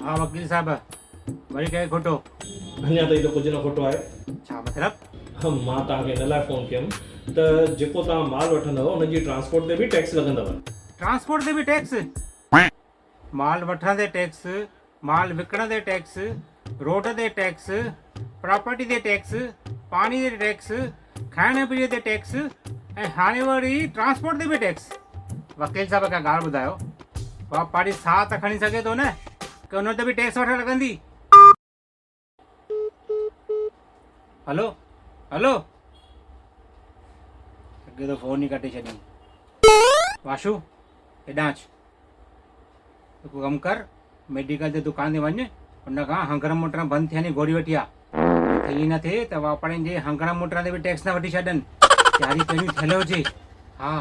हाँ वकील साहब वरी कहे खोटो अञा ताईं त कुझु न खोटो आहे। छा मतलब मां तव्हांखे हिन लाइ फ़ोन कयुमि त जेको तव्हां माल वठंदव उनजी ट्रांसपोर्ट ते बि टैक्स लॻंदव। ट्रांसपोर्ट ते भी टैक्स माल वठण ते टैक्स माल विकण ते टैक्स रोड ते टैक्स प्रॉपर्टी ते टैक्स पानी ते टैक्स खाइण पीअण ते टैक्स ऐं हाणे वरी ट्रांसपोर्ट ते भी टैक्स। वकील साहब का ॻाल्हि ॿुधायो वापारी साह त खणी सघे थो न की उन ते भी टैक्स वठण लॻंदी। हेलो हेलो अॻे तो फोन ही कटे छॾियईं। वाशू हेॾां अच हिकु कमु कर मेडिकल जे दुकान ते वञ उन खां हंगण मुटण बंदि थियण जी गोरी वठी आ हीअं न थिए त वापारियुनि जे हंगण मुटण ते बि टैक्स न वठी छॾनि तयारी पहिरियों थियल हुजे। हा